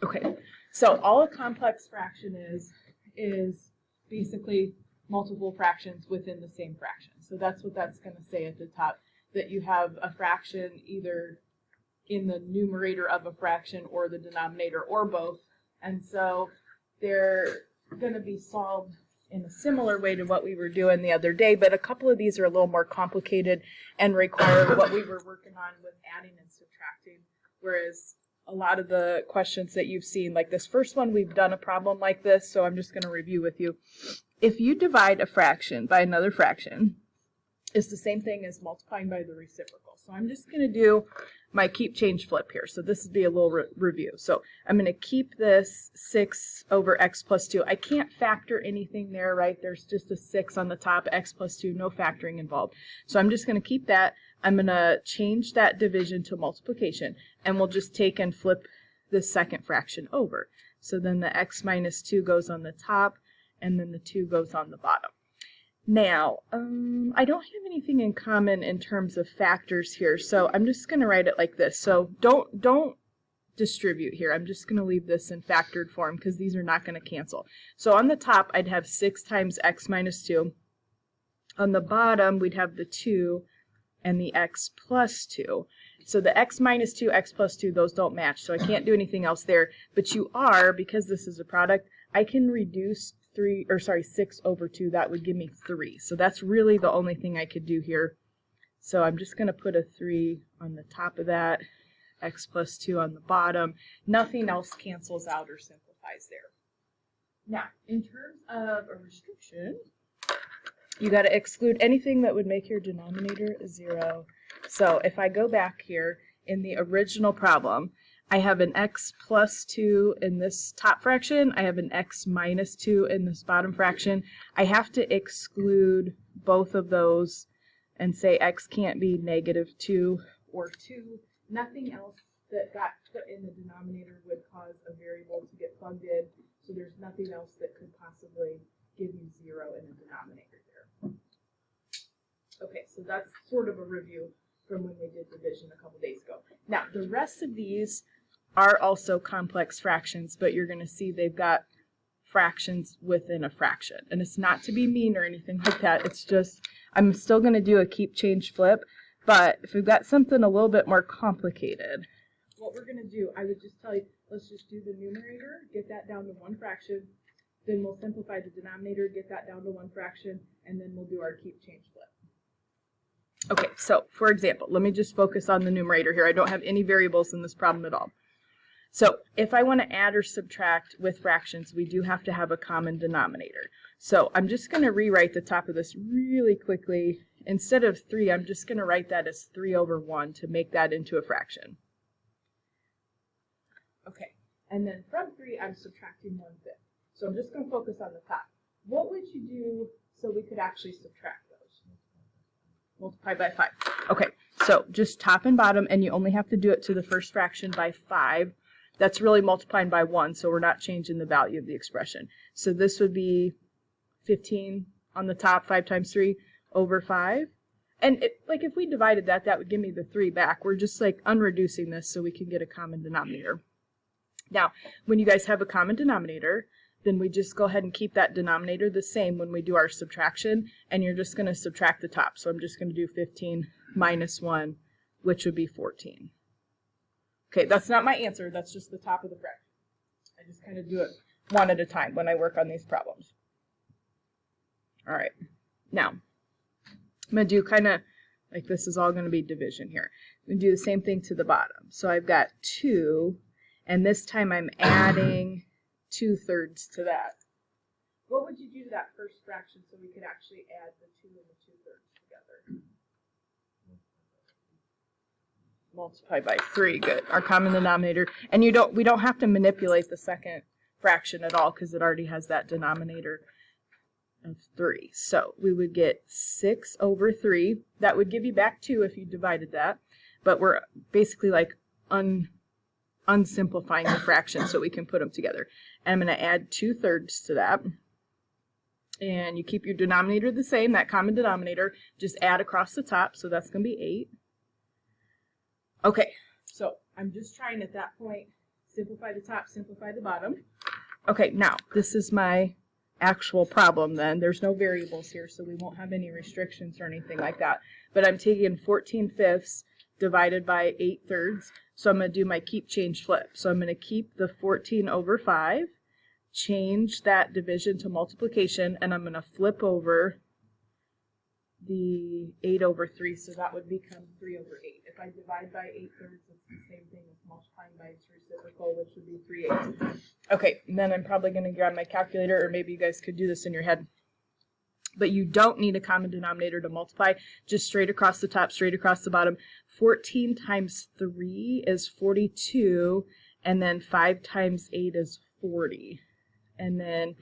Okay, so all a complex fraction is basically multiple fractions within the same fraction. So that's what that's going to say at the top, that you have a fraction either in the numerator of a fraction or the denominator or both. And so they're going to be solved in a similar way to what we were doing the other day, but a couple of these are a little more complicated and require what we were working on with adding and subtracting, whereas a lot of the questions that you've seen, like this first one, we've done a problem like this, so I'm just going to review with you. If you divide a fraction by another fraction, it's the same thing as multiplying by the reciprocal. So I'm just going to do my keep, change, flip here. So this would be a little review. So I'm going to keep this 6 over x plus 2. I can't factor anything there, right? There's just a 6 on the top, x plus 2, no factoring involved. So I'm just going to keep that. I'm going to change that division to multiplication, and we'll just take and flip the second fraction over. So then the x minus 2 goes on the top, and then the 2 goes on the bottom. Now, I don't have anything in common in terms of factors here, so I'm just going to write it like this. So don't distribute here. I'm just going to leave this in factored form because these are not going to cancel. So on the top, I'd have 6 times x minus 2. On the bottom, we'd have the 2 and the x plus 2. So the x minus 2, x plus 2, those don't match, so I can't do anything else there. But you are, because this is a product, I can reduce 6 over 2, that would give me 3. So that's really the only thing I could do here. So I'm just going to put a 3 on the top of that, x plus 2 on the bottom. Nothing else cancels out or simplifies there. Now, in terms of a restriction, you got to exclude anything that would make your denominator 0. So if I go back here in the original problem, I have an x plus 2 in this top fraction. I have an x minus 2 in this bottom fraction. I have to exclude both of those and say x can't be negative 2 or 2. Nothing else that got put in the denominator would cause a variable to get plugged in. So there's nothing else that could possibly give you 0 in the denominator there. Okay, so that's sort of a review from when we did division a couple days ago. Now, the rest of these are also complex fractions, but you're going to see they've got fractions within a fraction. And it's not to be mean or anything like that. It's just, I'm still going to do a keep, change, flip, but if we've got something a little bit more complicated, what we're going to do, I would just tell you, let's just do the numerator, get that down to one fraction, then we'll simplify the denominator, get that down to one fraction, and then we'll do our keep, change, flip. Okay, so for example, let me just focus on the numerator here. I don't have any variables in this problem at all. So if I want to add or subtract with fractions, we do have to have a common denominator. So I'm just going to rewrite the top of this really quickly. Instead of 3, I'm just going to write that as 3 over 1 to make that into a fraction. Okay, and then from 3, I'm subtracting 1/5. So I'm just going to focus on the top. What would you do so we could actually subtract those? Multiply by 5. Okay, so just top and bottom, and you only have to do it to the first fraction by 5. That's really multiplying by 1, so we're not changing the value of the expression. So this would be 15 on the top, 5 times 3 over 5. And if we divided that, that would give me the 3 back. We're just like unreducing this so we can get a common denominator. Now, when you guys have a common denominator, then we just go ahead and keep that denominator the same when we do our subtraction, and you're just going to subtract the top. So I'm just going to do 15 minus 1, which would be 14. Okay, that's not my answer. That's just the top of the fraction. I just kind of do it one at a time when I work on these problems. All right, now I'm going to do kind of like this is all going to be division here. I'm going to do the same thing to the bottom. So I've got 2, and this time I'm adding 2/3 to that. What would you do to that first fraction so we could actually add the 2 and the 2/3 together? Multiply by 3, good. Our common denominator. And we don't have to manipulate the second fraction at all because it already has that denominator of 3. So we would get 6 over 3. That would give you back 2 if you divided that. But we're basically like unsimplifying the fraction so we can put them together. And I'm going to add 2/3 to that. And you keep your denominator the same, that common denominator. Just add across the top, so that's going to be 8. Okay, so I'm just trying at that point, simplify the top, simplify the bottom. Okay, now, this is my actual problem then. There's no variables here, so we won't have any restrictions or anything like that. But I'm taking 14/5 divided by 8/3, so I'm going to do my keep, change, flip. So I'm going to keep the 14/5, change that division to multiplication, and I'm going to flip over the 8/3, so that would become 3/8. If I divide by 8/3, it's the same thing as multiplying by its reciprocal, which would be 3/8. Okay, and then I'm probably going to grab my calculator, or maybe you guys could do this in your head. But you don't need a common denominator to multiply, just straight across the top, straight across the bottom. 14 times 3 is 42, and then 5 times 8 is 40. And then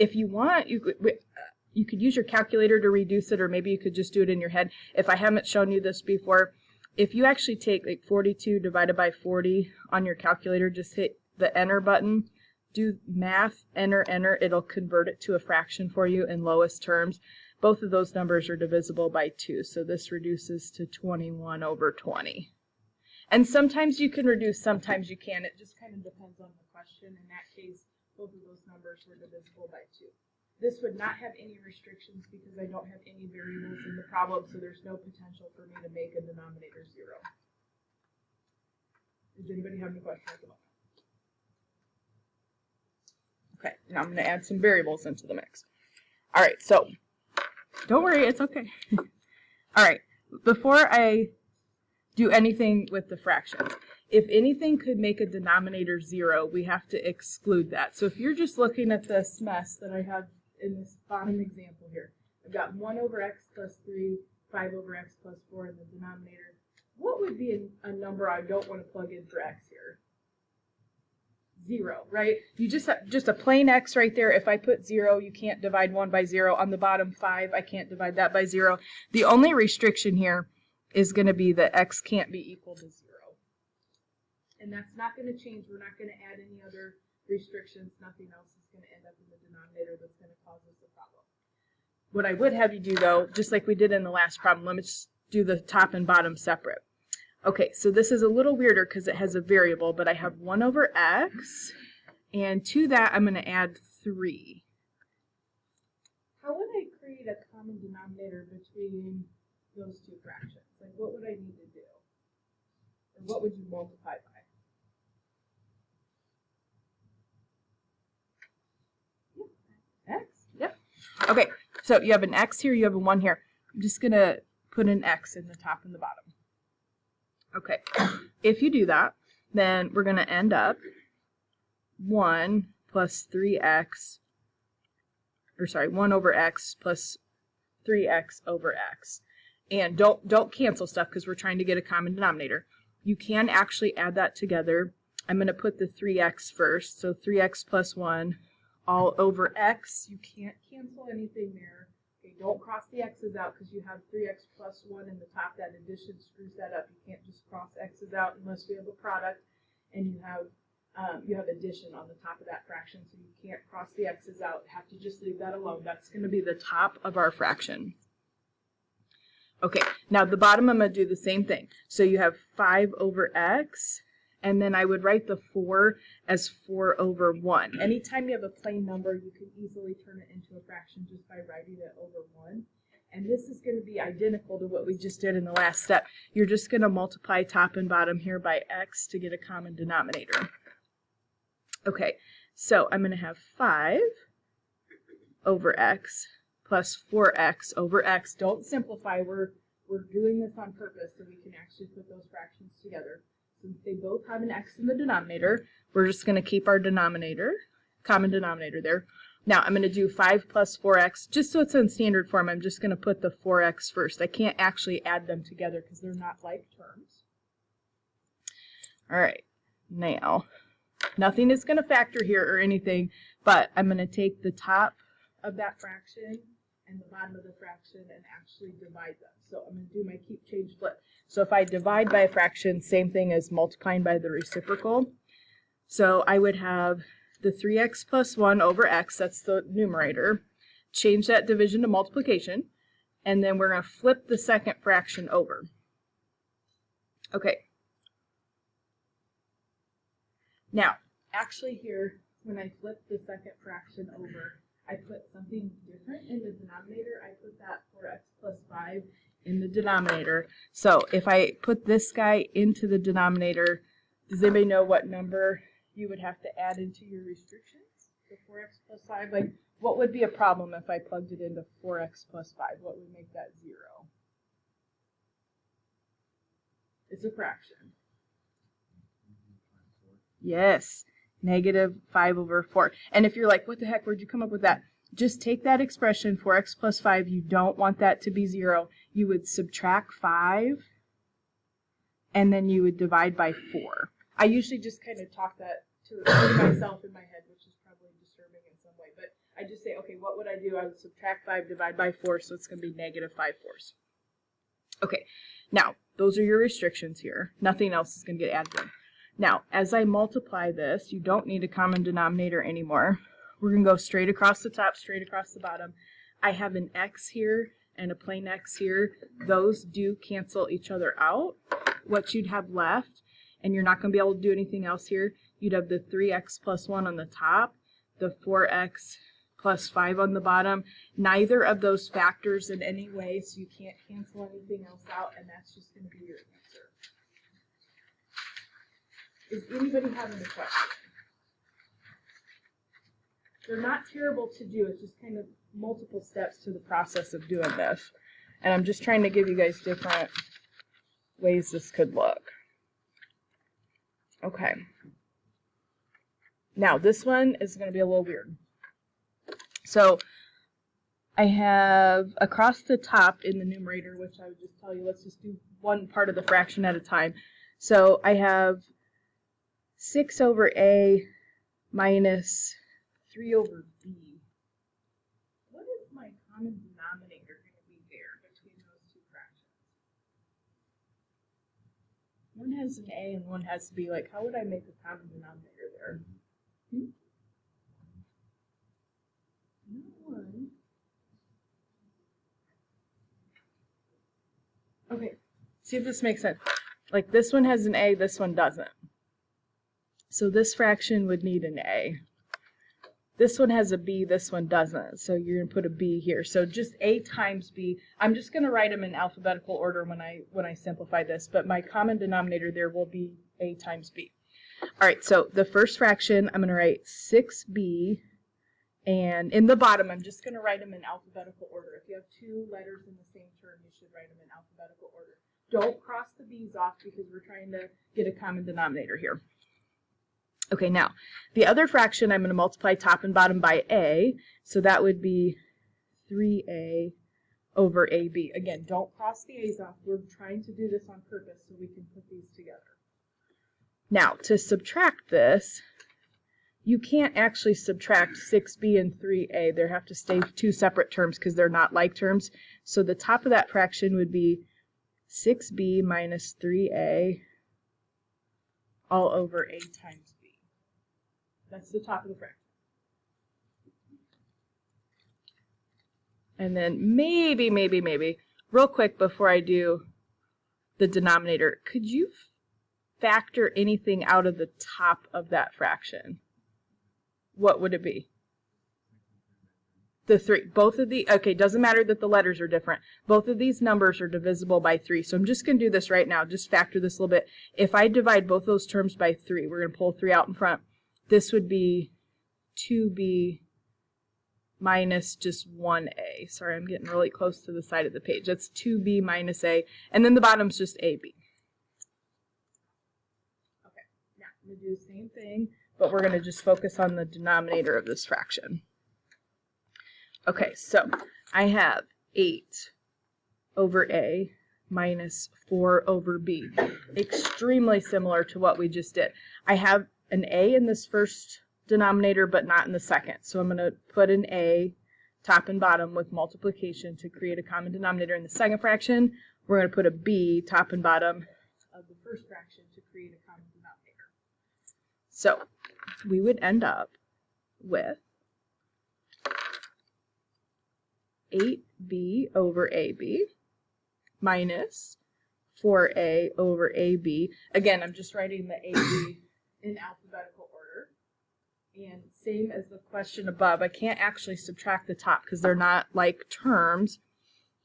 if you want, you could use your calculator to reduce it, or maybe you could just do it in your head. If I haven't shown you this before, if you actually take like 42 divided by 40 on your calculator, just hit the enter button, do math, enter, enter, it'll convert it to a fraction for you in lowest terms. Both of those numbers are divisible by 2, so this reduces to 21/20. And sometimes you can reduce, sometimes you can. It just kind of depends on the question. In that case, both of those numbers were divisible by 2. This would not have any restrictions because I don't have any variables in the problem, so there's no potential for me to make a denominator 0. Does anybody have any questions about that? Okay, now I'm going to add some variables into the mix. All right, so don't worry, it's okay. All right, before I do anything with the fractions, if anything could make a denominator 0, we have to exclude that. So if you're just looking at this mess that I have in this bottom example here, I've got 1/x plus 3, 5/x plus 4 in the denominator. What would be a number I don't want to plug in for x here? 0, right? You just have just a plain x right there. If I put 0, you can't divide 1 by 0. On the bottom 5, I can't divide that by 0. The only restriction here is going to be that x can't be equal to 0. And that's not going to change. We're not going to add any other restrictions. Nothing else is going to end up in the denominator that's going to cause us a problem. What I would have you do, though, just like we did in the last problem, let me just do the top and bottom separate. Okay, so this is a little weirder because it has a variable, but I have 1/x, and to that I'm going to add 3. How would I create a common denominator between those two fractions? Like, what would I need to do? Or what would you multiply by? X? Yep. Okay, so you have an x here, you have a 1 here. I'm just going to put an x in the top and the bottom. Okay, if you do that, then we're going to end up 1 plus 3x, or sorry, 1/x plus 3x over x. And don't cancel stuff because we're trying to get a common denominator. You can actually add that together. I'm going to put the 3x first, so 3x plus 1 all over x. You can't cancel anything there. Okay, don't cross the x's out because you have 3x plus 1 in the top. That addition screws that up. You can't just cross x's out unless we have a product and you have addition on the top of that fraction, so you can't cross the x's out. Have to just leave that alone. That's going to be the top of our fraction. Okay, now the bottom I'm going to do the same thing. So you have 5/x, and then I would write the 4 as 4/1. Anytime you have a plain number, you can easily turn it into a fraction just by writing it over 1. And this is going to be identical to what we just did in the last step. You're just going to multiply top and bottom here by x to get a common denominator. Okay, so I'm going to have 5/x plus 4x over x. Don't simplify. We're doing this on purpose so we can actually put those fractions together. Since they both have an x in the denominator, we're just going to keep our denominator, common denominator there. Now I'm going to do 5 plus 4x. Just so it's in standard form, I'm just going to put the 4x first. I can't actually add them together because they're not like terms. All right, now nothing is going to factor here or anything, but I'm going to take the top of that fraction and the bottom of the fraction and actually divide them. So I'm going to do my keep, change, flip. So if I divide by a fraction, same thing as multiplying by the reciprocal. So I would have the 3x plus 1 over x, that's the numerator. Change that division to multiplication, and then we're going to flip the second fraction over. Okay. Now, actually here, when I flip the second fraction over, I put something different in the denominator. I put that 4x plus 5 in the denominator. So if I put this guy into the denominator, does anybody know what number you would have to add into your restrictions? So 4x plus 5, like what would be a problem if I plugged it into 4x plus 5? What would make that 0? It's a fraction. Yes, negative 5 over 4. And if you're like, what the heck, where'd you come up with that? Just take that expression, 4x plus 5, you don't want that to be 0. You would subtract 5, and then you would divide by 4. I usually just kind of talk that to myself in my head, which is probably disturbing in some way. But I just say, okay, what would I do? I would subtract 5, divide by 4, so it's going to be negative 5/4. Okay, now, those are your restrictions here. Nothing else is going to get added in. Now, as I multiply this, you don't need a common denominator anymore. We're going to go straight across the top, straight across the bottom. I have an x here and a plain x here. Those do cancel each other out. What you'd have left, and you're not going to be able to do anything else here, you'd have the 3x plus 1 on the top, the 4x plus 5 on the bottom. Neither of those factors in any way, so you can't cancel anything else out, and that's just going to be your answer. Is anybody having a question? They're not terrible to do. It's just kind of multiple steps to the process of doing this. And I'm just trying to give you guys different ways this could look. Okay. Now, this one is going to be a little weird. So, I have across the top in the numerator, which I would just tell you, let's just do one part of the fraction at a time. So, I have 6 over a minus 3 over b. What is my common denominator going to be there between those two fractions? One has an a and one has to be. Like, how would I make a common denominator there? Not one. Okay, see if this makes sense. Like, this one has an a, this one doesn't. So this fraction would need an a. This one has a b, this one doesn't. So you're going to put a b here. So just a times b. I'm just going to write them in alphabetical order when I simplify this, but my common denominator there will be a times b. All right, so the first fraction, I'm going to write 6b, and in the bottom, I'm just going to write them in alphabetical order. If you have two letters in the same term, you should write them in alphabetical order. Don't cross the b's off because we're trying to get a common denominator here. Okay, now, the other fraction, I'm going to multiply top and bottom by a, so that would be 3a over ab. Again, don't cross the a's off. We're trying to do this on purpose so we can put these together. Now, to subtract this, you can't actually subtract 6b and 3a. They have to stay two separate terms because they're not like terms. So the top of that fraction would be 6b minus 3a all over a times b. That's the top of the fraction. And then maybe, real quick before I do the denominator, could you factor anything out of the top of that fraction? What would it be? The 3. Both of the, okay, doesn't matter that the letters are different. Both of these numbers are divisible by 3. So I'm just going to do this right now. Just factor this a little bit. If I divide both those terms by 3, we're going to pull 3 out in front. This would be 2b minus just 1a. Sorry, I'm getting really close to the side of the page. That's 2b minus a. And then the bottom's just ab. Okay, now I'm going to do the same thing, but we're going to just focus on the denominator of this fraction. Okay, so I have 8 over a minus 4 over b. Extremely similar to what we just did. I have an a in this first denominator, but not in the second. So I'm going to put an a top and bottom with multiplication to create a common denominator in the second fraction. We're going to put a b top and bottom of the first fraction to create a common denominator. So we would end up with 8b over ab minus 4a over ab. Again, I'm just writing the ab in alphabetical order. And same as the question above, I can't actually subtract the top because they're not like terms.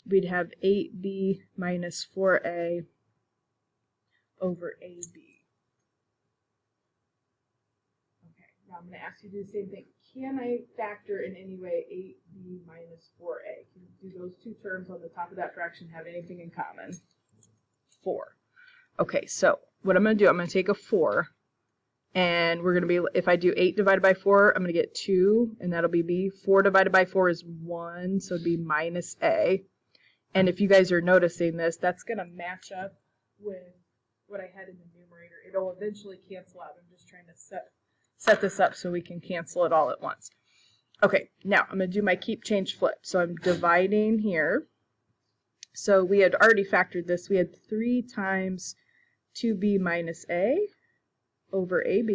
We'd have 8b minus 4a over ab. Okay, now I'm going to ask you to do the same thing. Can I factor in any way 8b minus 4a? Can do those two terms on the top of that fraction have anything in common? 4. Okay, so what I'm going to do, I'm going to take a 4. And we're going to be, if I do 8 divided by 4, I'm going to get 2, and that'll be b. 4 divided by 4 is 1, so it'd be minus a. And if you guys are noticing this, that's going to match up with what I had in the numerator. It'll eventually cancel out. I'm just trying to set this up so we can cancel it all at once. Okay, now I'm going to do my keep, change, flip. So I'm dividing here. So we had already factored this. We had 3 times 2b minus a over ab.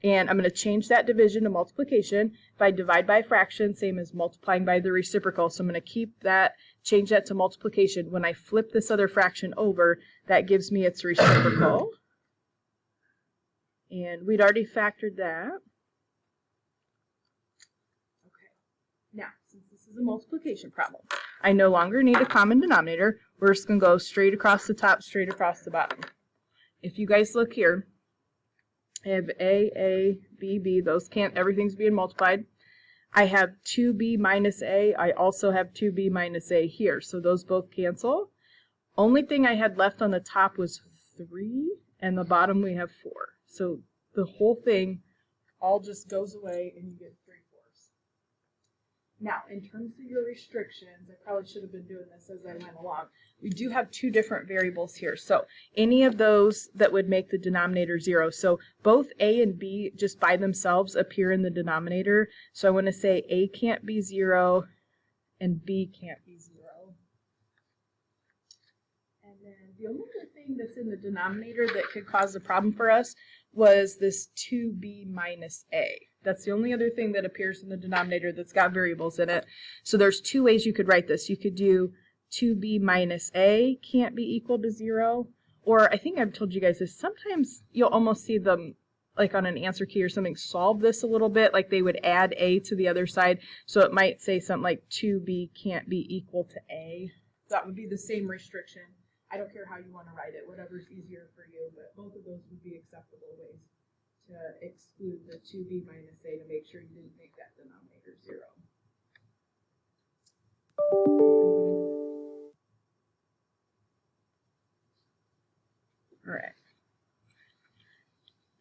And I'm going to change that division to multiplication. If I divide by a fraction, same as multiplying by the reciprocal. So I'm going to keep that, change that to multiplication. When I flip this other fraction over, that gives me its reciprocal. And we'd already factored that. Okay. Now, since this is a multiplication problem, I no longer need a common denominator. We're just going to go straight across the top, straight across the bottom. If you guys look here, I have A, B, B. Those can't, everything's being multiplied. I have 2b minus a. I also have 2b minus a here. So those both cancel. Only thing I had left on the top was 3, and the bottom we have 4. So the whole thing all just goes away, and you get 3/4. Now, in terms of your restrictions, I probably should have been doing this as I went along. We do have 2 different variables here. So any of those that would make the denominator 0. So both a and b just by themselves appear in the denominator. So I want to say a can't be 0 and b can't be 0. And then the only other thing that's in the denominator that could cause a problem for us was this 2b minus a. That's the only other thing that appears in the denominator that's got variables in it. So there's 2 ways you could write this. You could do 2b minus a can't be equal to 0. Or I think I've told you guys this. Sometimes you'll almost see them like on an answer key or something solve this a little bit. Like they would add a to the other side. So it might say something like 2b can't be equal to a. That would be the same restriction. I don't care how you want to write it. Whatever's easier for you. But both of those would be acceptable ways to exclude the 2b minus a to make sure you didn't make that denominator 0. All right.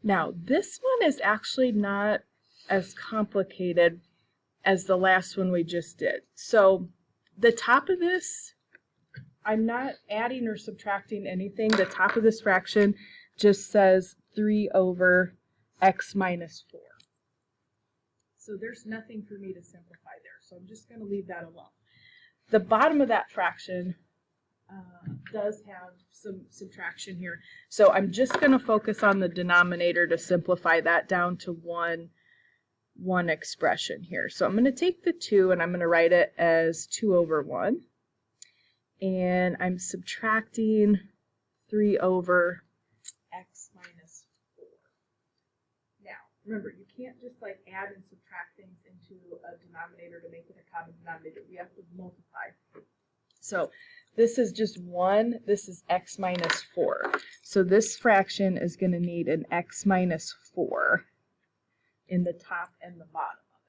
Now, this one is actually not as complicated as the last one we just did. So the top of this, I'm not adding or subtracting anything. The top of this fraction just says 3 over x minus 4. So there's nothing for me to simplify there. So I'm just going to leave that alone. The bottom of that fraction does have some subtraction here. So I'm just going to focus on the denominator to simplify that down to one expression here. So I'm going to take the 2 and I'm going to write it as 2 over 1. And I'm subtracting 3 over x minus 4. Now, remember, you can't just like add and subtract things into a denominator to make it a common denominator. We have to multiply. So this is just 1. This is x minus 4. So this fraction is going to need an x minus 4 in the top and the bottom of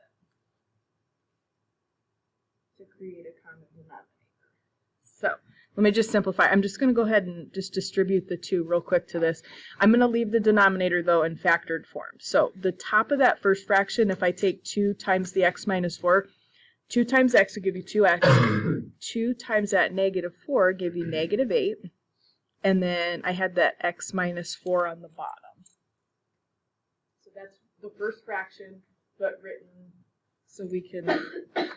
it to create a common denominator. So let me just simplify. I'm just going to go ahead and just distribute the 2 real quick to this. I'm going to leave the denominator, though, in factored form. So the top of that first fraction, if I take 2 times the x minus 4, 2 times x will give you 2x. 2 times that negative 4 give you negative 8. And then I had that x minus 4 on the bottom. So that's the first fraction, but written so we can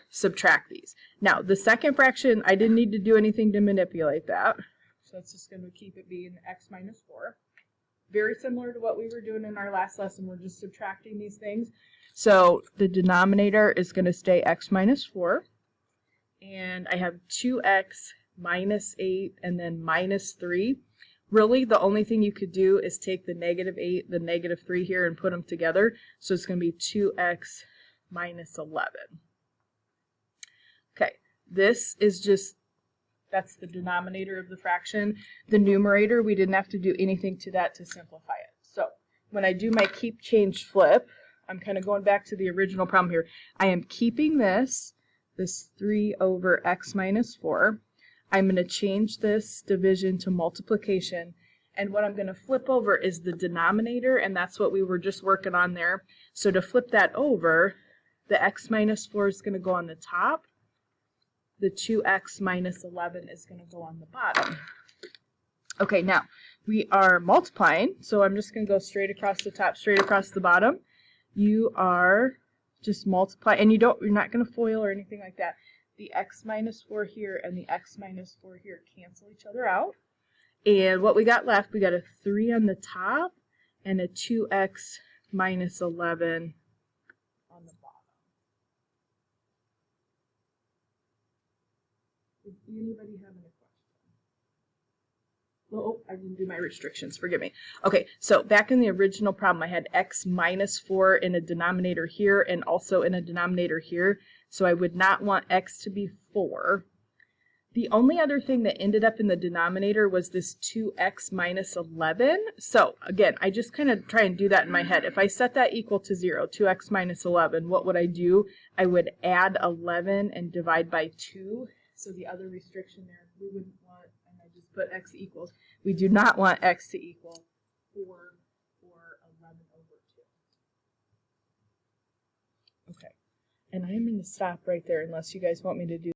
subtract these. Now, the second fraction, I didn't need to do anything to manipulate that. So it's just going to keep it being x minus 4. Very similar to what we were doing in our last lesson. We're just subtracting these things. So the denominator is going to stay x minus 4. And I have 2x minus 8 and then minus 3. really the only thing you could do is take the -8, the -3 here, and put them together. So it's going to be 2x minus 11. Okay, this is just, that's the denominator of the fraction. The numerator, we didn't have to do anything to that to simplify it. So when I do my keep, change, flip, I'm kind of going back to the original problem here. I am keeping this 3 over x minus 4. I'm going to change this division to multiplication. And what I'm going to flip over is the denominator, and that's what we were just working on there. So to flip that over, the x minus 4 is going to go on the top. The 2x minus 11 is going to go on the bottom. Okay, now we are multiplying, so I'm just going to go straight across the top, straight across the bottom. You are just multiply, and you're not going to FOIL or anything like that. The x minus 4 here and the x minus 4 here cancel each other out. And what we got left, we got a 3 on the top and a 2x minus 11 on the bottom. Does anybody have any questions? Oh, I didn't do my restrictions, forgive me. Okay, so back in the original problem, I had x minus 4 in a denominator here and also in a denominator here. So I would not want x to be 4. The only other thing that ended up in the denominator was this 2x minus 11. So again, I just kind of try and do that in my head. If I set that equal to 0, 2x minus 11, what would I do? I would add 11 and divide by 2. So the other restriction there, we wouldn't want, and I just put x equals. We do not want x to equal 4 or 11 over 2. Okay, and I'm going to stop right there unless you guys want me to do